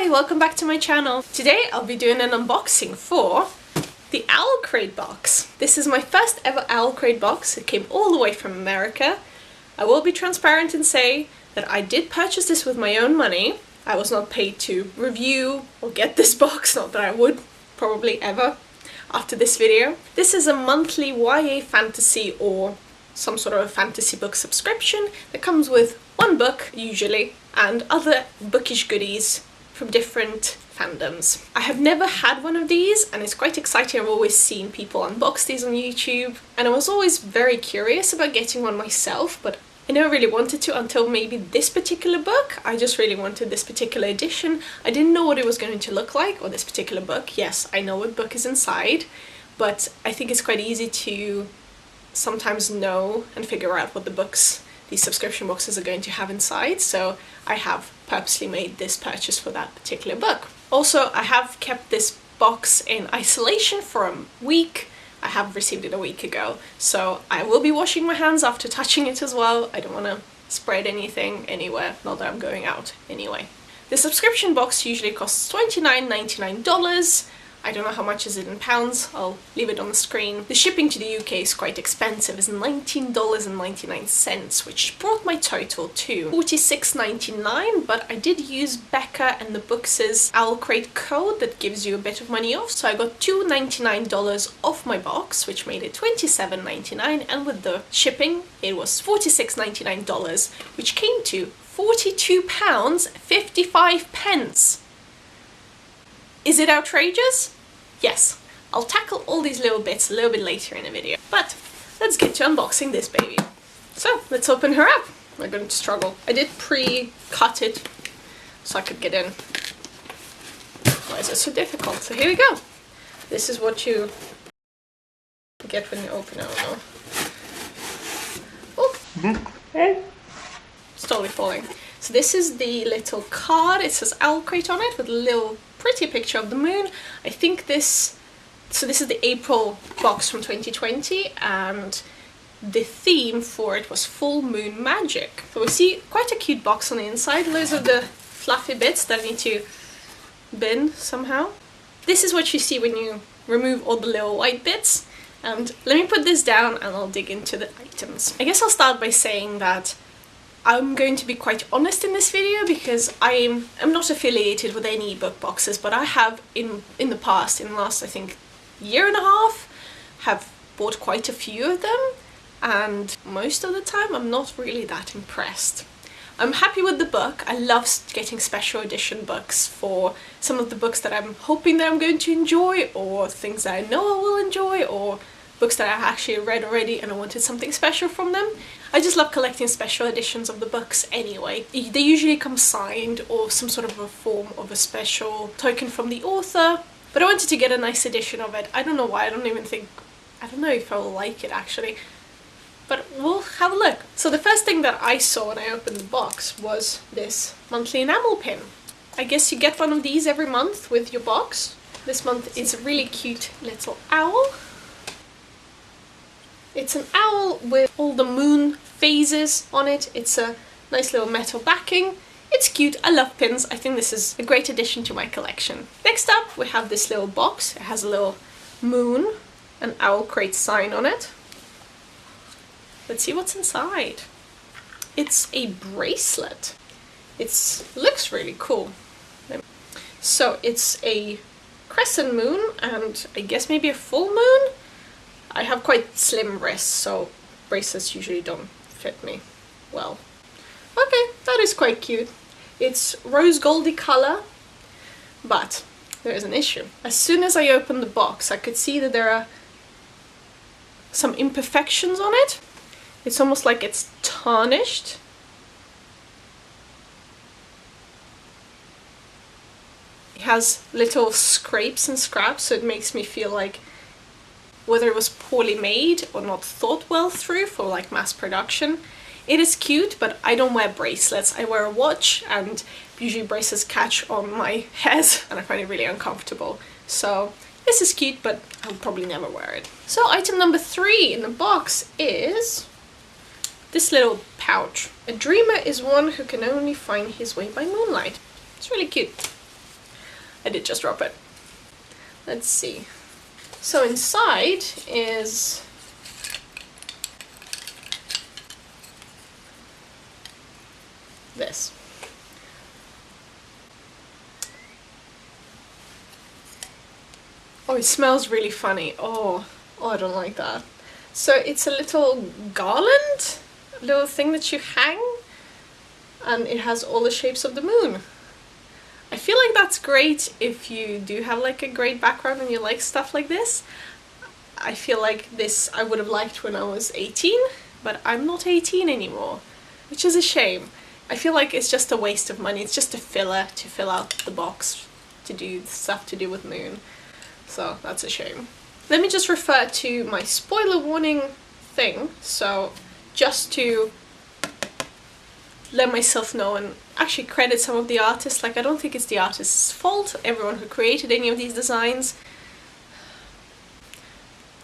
Hi, welcome back to my channel. Today I'll be doing an unboxing for the Owlcrate box. This is my first ever Owlcrate box. It came all the way from America. I will be transparent and say that I did purchase this with my own money. I was not paid to review or get this box, not that I would probably ever after this video. This is a monthly YA fantasy or some sort of a fantasy book subscription that comes with one book usually and other bookish goodies from different fandoms. I have never had one of these and it's quite exciting. I've always seen people unbox these on YouTube and I was always very curious about getting one myself, but I never really wanted to until maybe this particular book. I just really wanted this particular edition. I didn't know what it was going to look like, or this particular book. Yes, I know what book is inside, but I think it's quite easy to sometimes know and figure out what the books, these subscription boxes, are going to have inside, so I have purposely made this purchase for that particular book. Also, I have kept this box in isolation for a week. I have received it a week ago, so I will be washing my hands after touching it as well. I don't want to spread anything anywhere, not that I'm going out anyway. The subscription box usually costs $29.99. I don't know how much is it in pounds, I'll leave it on the screen. The shipping to the UK is quite expensive, it's $19.99, which brought my total to $46.99, but I did use Becca and the Books' Owlcrate code that gives you a bit of money off, so I got $2.99 off my box, which made it $27.99, and with the shipping it was $46.99, which came to £42.55. Is it outrageous? Yes. I'll tackle all these little bits a little bit later in the video. But let's get to unboxing this baby. So let's open her up. We're going to struggle. I did pre-cut it so I could get in. Why is it so difficult? So here we go. This is what you get when you open it. Oh no. Oh. It's totally falling. So this is the little card. It says Owlcrate on it with a little pretty picture of the moon. I think this is the April box from 2020 and the theme for it was full moon magic. So we see quite a cute box on the inside. Those are the fluffy bits that I need to bin somehow. This is what you see when you remove all the little white bits. And let me put this down and I'll dig into the items. I guess I'll start by saying that I'm going to be quite honest in this video because I'm not affiliated with any book boxes, but I have in the past, in the last I think year and a half, have bought quite a few of them, and most of the time I'm not really that impressed. I'm happy with the book. I love getting special edition books for some of the books that I'm hoping that I'm going to enjoy, or things that I know I will enjoy, or books that I've actually read already and I wanted something special from them. I just love collecting special editions of the books anyway. They usually come signed or some sort of a form of a special token from the author, but I wanted to get a nice edition of it. I don't know why, I don't know if I will like it actually, but we'll have a look. So the first thing that I saw when I opened the box was this monthly enamel pin. I guess you get one of these every month with your box. This month is a really cute little owl. It's an owl with all the moon phases on it. It's a nice little metal backing. It's cute. I love pins. I think this is a great addition to my collection. Next up, we have this little box. It has a little moon, an Owlcrate sign on it. Let's see what's inside. It's a bracelet. It looks really cool. So it's a crescent moon and I guess maybe a full moon. I have quite slim wrists, so bracelets usually don't fit me well. Okay, that is quite cute. It's rose goldy colour, but there is an issue. As soon as I opened the box, I could see that there are some imperfections on it. It's almost like it's tarnished. It has little scrapes and scraps, so it makes me feel like whether it was poorly made or not thought well through for like mass production. It is cute, but I don't wear bracelets. I wear a watch and usually bracelets catch on my head and I find it really uncomfortable. So this is cute, but I'll probably never wear it. So item number 3 in the box is this little pouch. A dreamer is one who can only find his way by moonlight. It's really cute. I did just drop it. Let's see. So inside is this. Oh, it smells really funny. Oh, I don't like that. So it's a little garland, a little thing that you hang, and it has all the shapes of the moon. I feel like that's great if you do have like a great background and you like stuff like this. I feel like this I would have liked when I was 18, but I'm not 18 anymore, which is a shame. I feel like it's just a waste of money. It's just a filler to fill out the box to do stuff to do with moon. So that's a shame. Let me just refer to my spoiler warning thing. So just to let myself know and actually credit some of the artists. Like, I don't think it's the artist's fault, everyone who created any of these designs.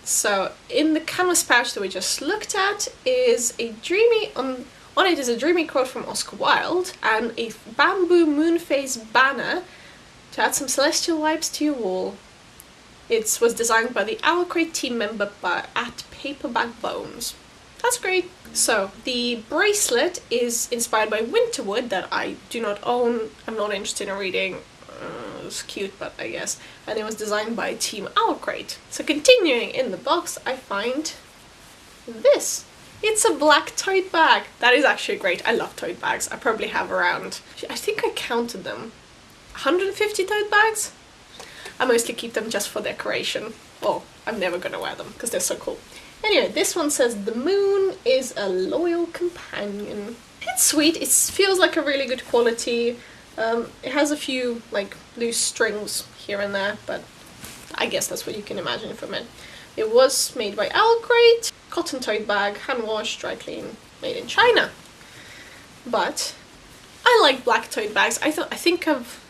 So in the canvas pouch that we just looked at is a dreamy, on it is a dreamy quote from Oscar Wilde and a bamboo moon phase banner to add some celestial vibes to your wall. It was designed by the Owlcrate team member at Paperback Bones. That's great. So the bracelet is inspired by Winterwood that I do not own. I'm not interested in reading. It's cute, but I guess. And it was designed by Team Owlcrate. So continuing in the box, I find this. It's a black tote bag. That is actually great. I love tote bags. I probably have around, I think I counted them, 150 tote bags. I mostly keep them just for decoration. Oh, I'm never gonna wear them because they're so cool. Anyway, this one says the moon is a loyal companion. It's sweet. It feels like a really good quality. It has a few like loose strings here and there, but I guess that's what you can imagine from it. It was made by Owlcrate, cotton tote bag, hand wash, dry clean, made in China. But I like black tote bags. I think of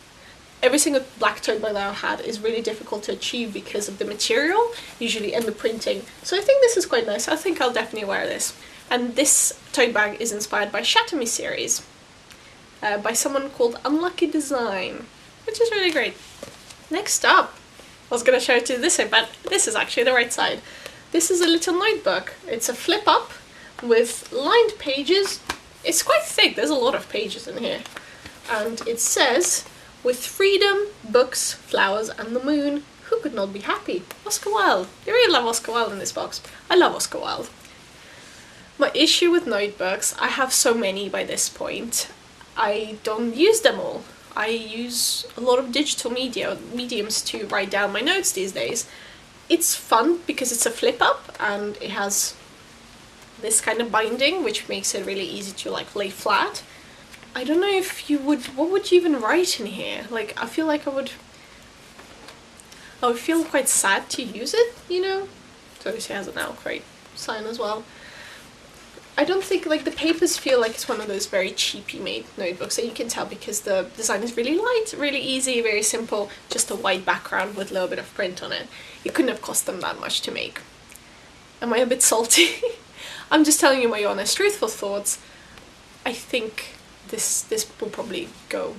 every single black tote bag that I've had is really difficult to achieve because of the material, usually, and the printing. So I think this is quite nice. I think I'll definitely wear this. And this tote bag is inspired by Shatter Me series, by someone called Unlucky Design, which is really great. Next up, I was gonna show it to you this side, but this is actually the right side. This is a little notebook. It's a flip up with lined pages. It's quite thick, there's a lot of pages in here. And it says, with freedom, books, flowers, and the moon, who could not be happy? Oscar Wilde. You really love Oscar Wilde in this box. I love Oscar Wilde. My issue with notebooks, I have so many by this point. I don't use them all. I use a lot of digital mediums to write down my notes these days. It's fun because it's a flip up and it has this kind of binding which makes it really easy to like lay flat. I don't know if you would, what would you even write in here? Like, I feel like I would feel quite sad to use it, you know? So this has an Owlcrate sign as well. I don't think, like, the papers feel like it's one of those very cheapy made notebooks that you can tell because the design is really light, really easy, very simple, just a white background with a little bit of print on it. It couldn't have cost them that much to make. Am I a bit salty? I'm just telling you my honest, truthful thoughts. I think this will probably go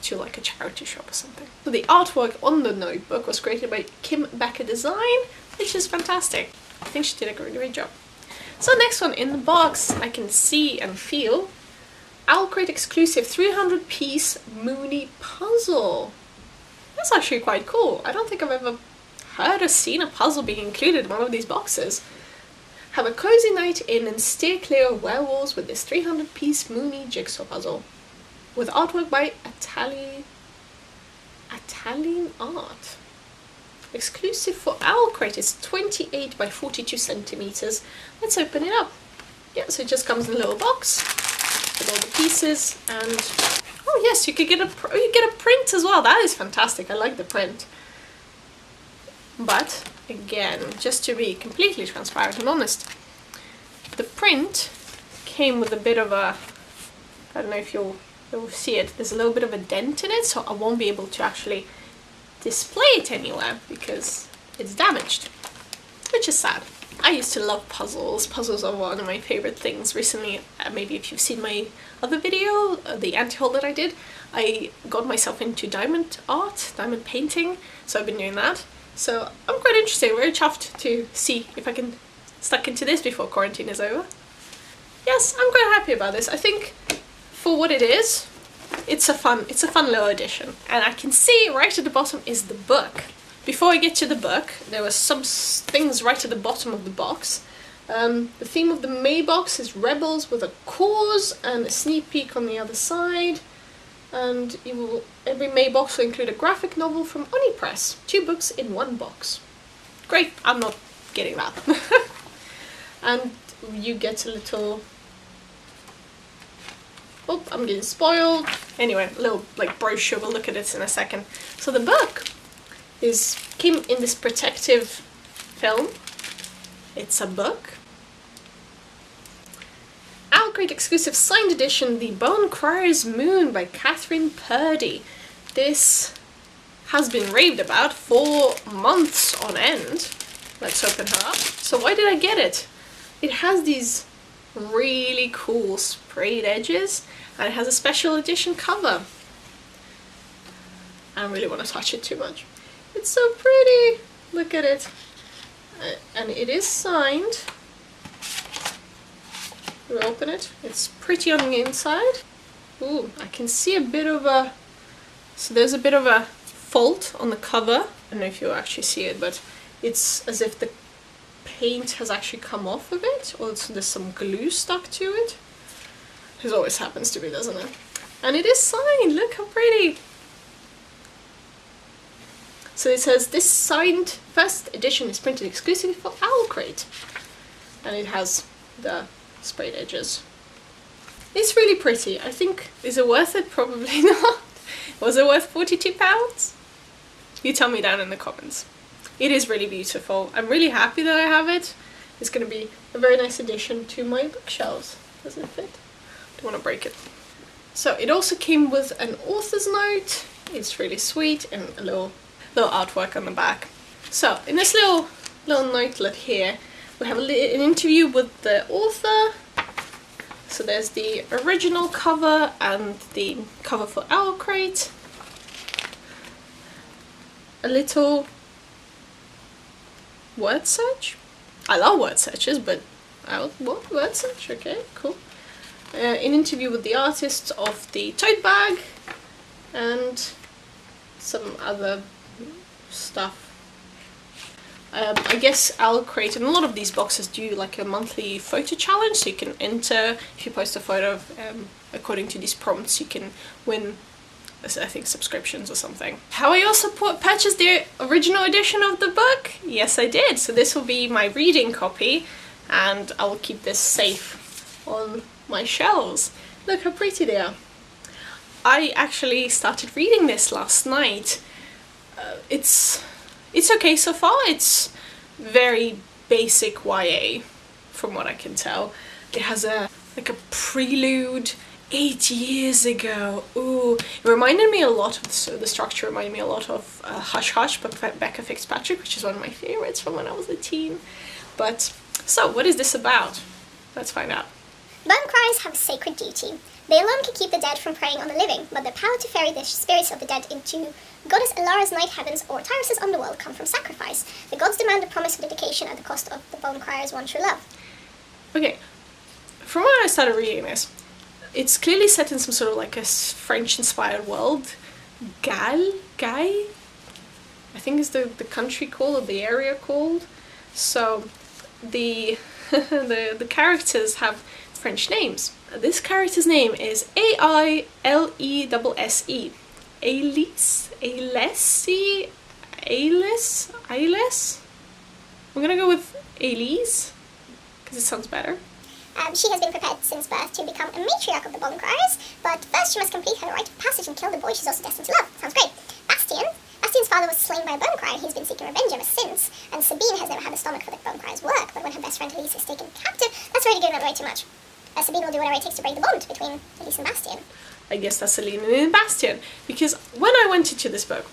to like a charity shop or something. So the artwork on the notebook was created by Kim Becker Design, which is fantastic. I think she did a great job. So next one in the box, I can see and feel Owlcrate exclusive 300 piece Moony puzzle. That's actually quite cool. I don't think I've ever heard or seen a puzzle being included in one of these boxes. Have a cozy night in and steer clear of werewolves with this 300 piece Moony jigsaw puzzle. With artwork by Italian Art. Exclusive for Owlcrate is 28 by 42 centimeters. Let's open it up. Yeah, so it just comes in a little box with all the pieces, and oh yes, you get a print as well. That is fantastic. I like the print. But again, just to be completely transparent and honest, the print came with a bit of a, I don't know if you'll see it, there's a little bit of a dent in it, so I won't be able to actually display it anywhere because it's damaged, which is sad. I used to love puzzles. Puzzles are one of my favorite things. Recently, maybe if you've seen my other video, the anti-haul that I did, I got myself into diamond art, diamond painting, so I've been doing that. So I'm quite interested, very chuffed to see if I can stuck into this before quarantine is over. Yes, I'm quite happy about this. I think for what it is, it's a fun little edition. And I can see right at the bottom is the book. Before I get to the book, there were some things right at the bottom of the box. The theme of the May box is Rebels with a cause, and a sneak peek on the other side. And every May box will include a graphic novel from Oni Press. 2 books in 1 box. Great, I'm not getting that. And you get a little... Oh, I'm getting spoiled. Anyway, a little like brochure, we'll look at it in a second. So the book came in this protective film. It's a book. Owlcrate exclusive signed edition, The Bone Crier's Moon by Catherine Purdy. This has been raved about for months on end. Let's open her up. So why did I get it? It has these really cool sprayed edges, and it has a special edition cover. I don't really want to touch it too much. It's so pretty! Look at it. And it is signed. We'll open it. It's pretty on the inside. Ooh, I can see a bit of a... So there's a bit of a fault on the cover. I don't know if you'll actually see it, but it's as if the paint has actually come off of it, or there's some glue stuck to it. This always happens to me, doesn't it? And it is signed! Look how pretty! So it says, this signed first edition is printed exclusively for Owlcrate. And it has the sprayed edges. It's really pretty. I think, is it worth it? Probably not. Was it worth £42? You tell me down in the comments. It is really beautiful. I'm really happy that I have it. It's going to be a very nice addition to my bookshelves. Does it fit? Don't want to break it. So it also came with an author's note. It's really sweet, and a little artwork on the back. So in this little notelet here, we have an interview with the author. So there's the original cover and the cover for Owlcrate. A little word search. I love word searches, but what word search? Okay, cool. An interview with the artist of the tote bag, and some other stuff. I guess Owlcrate and a lot of these boxes do like a monthly photo challenge, so you can enter, if you post a photo according to these prompts, you can win, I think, subscriptions or something. How I also purchased the original edition of the book? Yes, I did. So this will be my reading copy, and I will keep this safe on my shelves. Look how pretty they are. I actually started reading this last night. It's okay so far. It's very basic YA, from what I can tell. It has a prelude 8 years ago. Ooh, it reminded me a lot of the structure reminded me a lot of Hush Hush by Becca Fitzpatrick, which is one of my favorites from when I was a teen. But so, what is this about? Let's find out. Bone criers have a sacred duty. They alone can keep the dead from preying on the living, but the power to ferry the spirits of the dead into Goddess Elara's night heavens or Tyrus's underworld come from sacrifice. The gods demand a promise of dedication at the cost of the bone crier's one true love. Okay, from when I started reading this, it's clearly set in some sort of like a French-inspired world. Gaille, I think is the country called, or the area called. So the the characters have French names. This character's name is Ailesse. Ailesse? I'm gonna go with Elise, because it sounds better. She has been prepared since birth to become a matriarch of the Bone Criers, but first she must complete her rite of passage and kill the boy she's also destined to love. Sounds great. Bastien's father was slain by a Bone Crier, and he's been seeking revenge ever since, and Sabine has never had the stomach for the Bone Crier's work, but when her best friend Elise is taken captive, that's already given away too much. Sabine will do whatever it takes to break the bond between Elise and Bastien. I guess that's Celine and Bastien, because when I went into this book,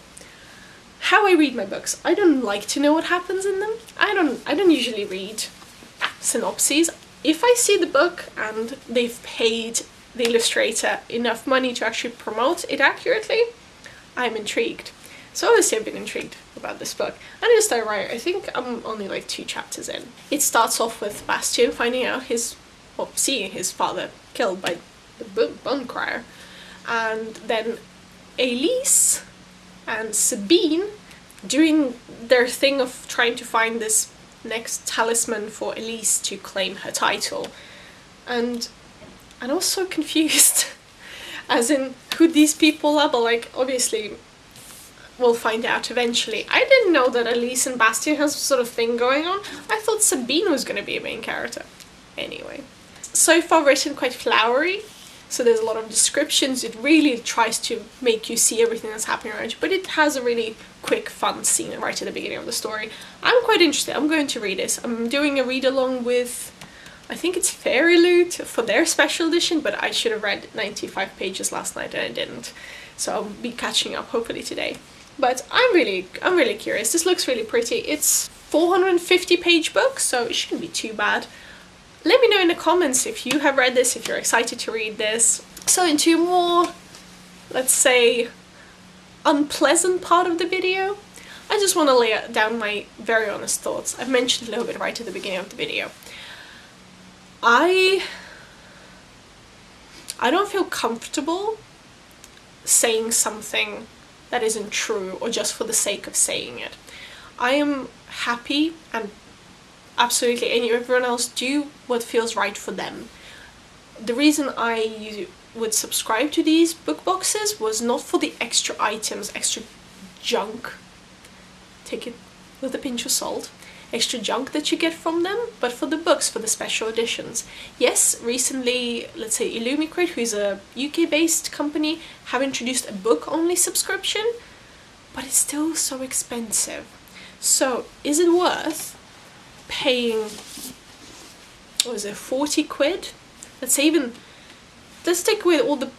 how I read my books, I don't like to know what happens in them. I don't usually read synopses. If I see the book and they've paid the illustrator enough money to actually promote it accurately, I'm intrigued. So obviously I've been intrigued about this book. And I just started writing. I think I'm only like 2 chapters in. It starts off with Bastian finding out seeing his father killed by the bone crier. And then Elise and Sabine doing their thing of trying to find this next talisman for Elise to claim her title. And I was so confused as in who these people are, but like obviously we'll find out eventually. I didn't know that Elise and Bastian has sort of thing going on. I thought Sabine was going to be a main character. Anyway, so far written quite flowery, so there's a lot of descriptions. It really tries to make you see everything that's happening around you, but it has a really quick, fun scene right at the beginning of the story. I'm quite interested. I'm going to read this. I'm doing a read along with, I think it's Fairy Loot for their special edition, but I should have read 95 pages last night and I didn't. So I'll be catching up hopefully today. But I'm really curious. This looks really pretty. It's 450-page book, so it shouldn't be too bad. Let me know in the comments if you have read this, if you're excited to read this. So into a more, let's say, unpleasant part of the video, I just want to lay down my very honest thoughts. I've mentioned a little bit right at the beginning of the video. I don't feel comfortable saying something that isn't true or just for the sake of saying it. I am happy, and absolutely everyone else do what feels right for them. The reason I would subscribe to these book boxes was not for the extra items, extra junk, take it with a pinch of salt, extra junk that you get from them, but for the books, for the special editions. Yes, recently, let's say Owlcrate, who is a UK-based company, have introduced a book-only subscription, but it's still so expensive. So, is it worth paying, what was it, 40 quid? Let's take away all the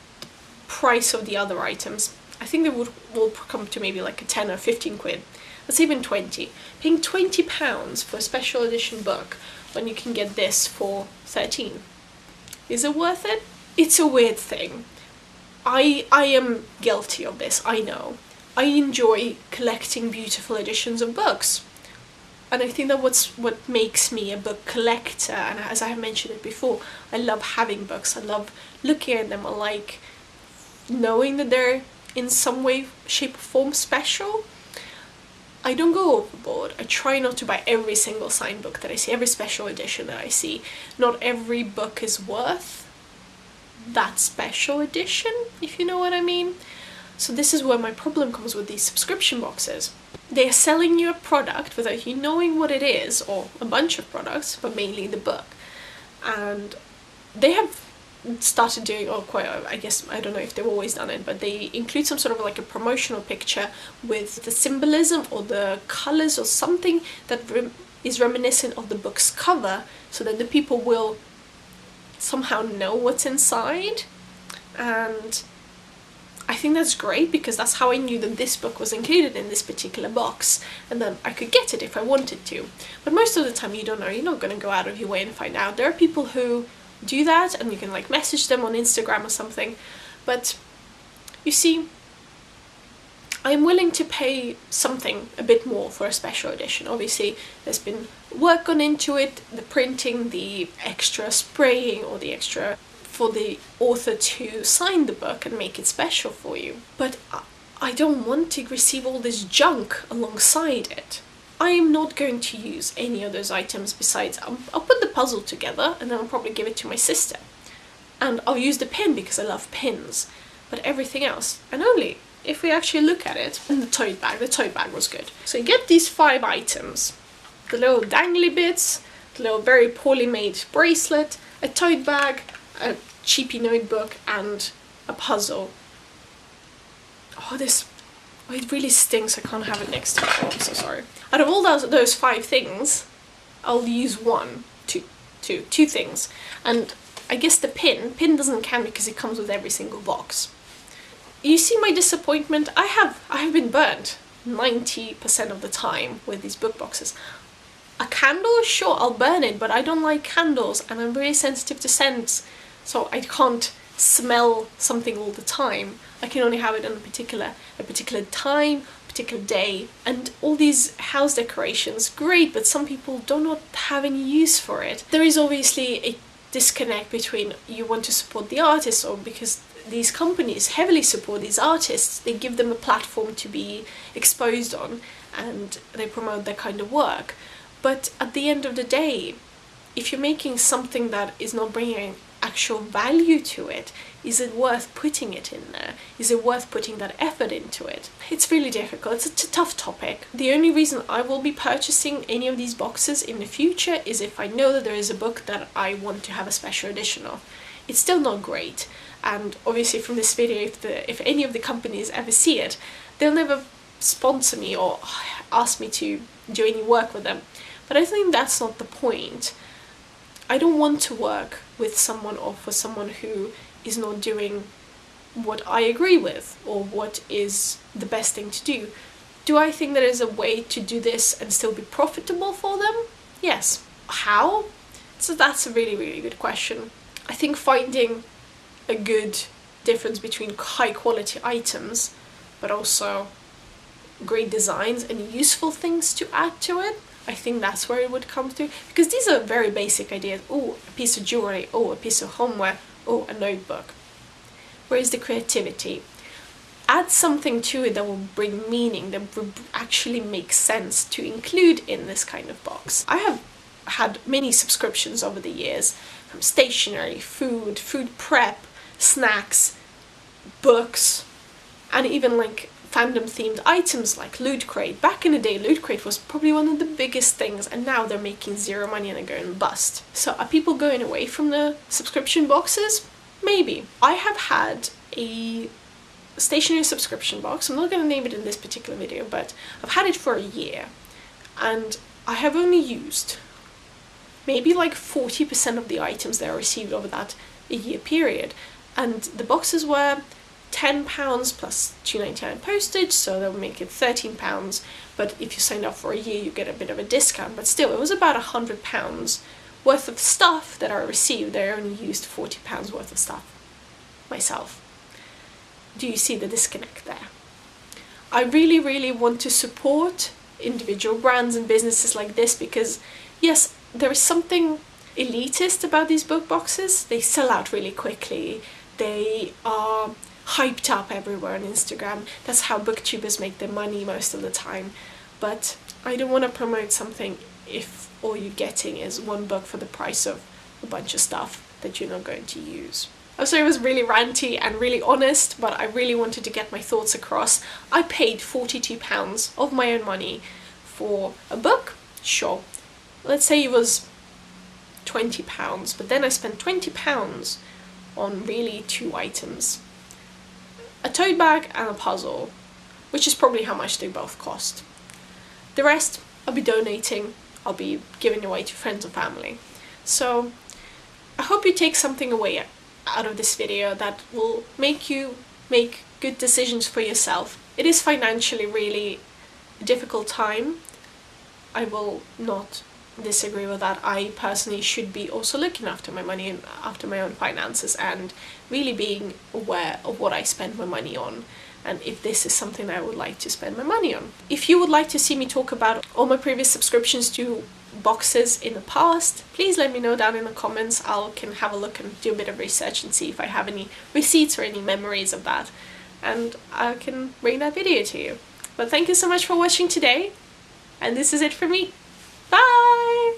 price of the other items. I think they will come to maybe like a 10 or 15 quid. Let's even 20. Paying £20 for a special edition book when you can get this for 13. Is it worth it? It's a weird thing. I am guilty of this, I know. I enjoy collecting beautiful editions of books. And I think that what makes me a book collector, and as I have mentioned it before, I love having books, I love looking at them, I like knowing that they're in some way, shape or form special. I don't go overboard. I try not to buy every single signed book that I see, every special edition that I see. Not every book is worth that special edition, if you know what I mean. So this is where my problem comes with these subscription boxes. They are selling you a product without you knowing what it is, or a bunch of products, but mainly the book. And they have started doing, I guess, I don't know if they've always done it, but they include some sort of like a promotional picture with the symbolism or the colours or something that is reminiscent of the book's cover, so that the people will somehow know what's inside. And I think that's great, because that's how I knew that this book was included in this particular box, and then I could get it if I wanted to. But most of the time you don't know, you're not going to go out of your way and find out. There are people who do that, and you can like message them on Instagram or something, but you see, I'm willing to pay something a bit more for a special edition. Obviously there's been work gone into it, the printing, the extra spraying, or the extra for the author to sign the book and make it special for you. But I don't want to receive all this junk alongside it. I am not going to use any of those items besides, I'll put the puzzle together and then I'll probably give it to my sister. And I'll use the pin because I love pins. But everything else, and only if we actually look at it, and the tote bag was good. So you get these 5 items. The little dangly bits, the little very poorly made bracelet, a tote bag, a cheapy notebook, and a puzzle. It really stinks I can't have it next to me. Oh, I'm so sorry. Out of all those 5 things, I'll use two things. And I guess the pin doesn't count because it comes with every single box. You see my disappointment? I have been burnt 90% of the time with these book boxes. A candle, sure, I'll burn it, but I don't like candles and I'm very sensitive to scents, so I can't smell something all the time. I can only have it on a particular time, particular day. And all these house decorations, great, but some people do not have any use for it. There is obviously a disconnect between you want to support the artists, or because these companies heavily support these artists, they give them a platform to be exposed on and they promote their kind of work. But at the end of the day, if you're making something that is not bringing actual value to it, is it worth putting it in there? Is it worth putting that effort into it? It's really difficult. It's a tough topic. The only reason I will be purchasing any of these boxes in the future is if I know that there is a book that I want to have a special edition of. It's still not great, and obviously from this video, if any of the companies ever see it, they'll never sponsor me or ask me to do any work with them. But I think that's not the point. I don't want to work with someone or for someone who is not doing what I agree with or what is the best thing to do. Do I think there is a way to do this and still be profitable for them? Yes. How? So that's a really, really good question. I think finding a good difference between high quality items but also great designs and useful things to add to it, I think that's where it would come to, because these are very basic ideas. Oh, a piece of jewelry, oh, a piece of homeware, oh, a notebook. Where is the creativity? Add something to it that will bring meaning, that will actually make sense to include in this kind of box. I have had many subscriptions over the years, from stationery, food prep, snacks, books, and even like fandom themed items like Owlcrate. Back in the day, Owlcrate was probably one of the biggest things, and now they're making zero money and they're going bust. So are people going away from the subscription boxes? Maybe. I have had a stationery subscription box. I'm not going to name it in this particular video, but I've had it for a year, and I have only used maybe like 40% of the items that I received over that a year period, and the boxes were £10 plus £2.99 postage, so that would make it £13. But if you signed up for a year, you get a bit of a discount. But still, it was about £100 worth of stuff that I received. I only used £40 worth of stuff myself. Do you see the disconnect there? I really, really want to support individual brands and businesses like this because, yes, there is something elitist about these book boxes. They sell out really quickly. They are hyped up everywhere on Instagram. That's how booktubers make their money most of the time. But I don't want to promote something if all you're getting is one book for the price of a bunch of stuff that you're not going to use. I'm sorry it was really ranty and really honest, but I really wanted to get my thoughts across. I paid £42 of my own money for a book, sure. Let's say it was £20, but then I spent £20 on really 2 items. A tote bag and a puzzle, which is probably how much they both cost. The rest I'll be donating, I'll be giving away to friends and family. So I hope you take something away out of this video that will make you make good decisions for yourself. It is financially really a difficult time. I will not disagree with that. I personally should be also looking after my money and after my own finances and really being aware of what I spend my money on and if this is something I would like to spend my money on. If you would like to see me talk about all my previous subscriptions to boxes in the past, please let me know down in the comments. I can have a look and do a bit of research and see if I have any receipts or any memories of that, and I can bring that video to you. But thank you so much for watching today, and this is it for me. Bye!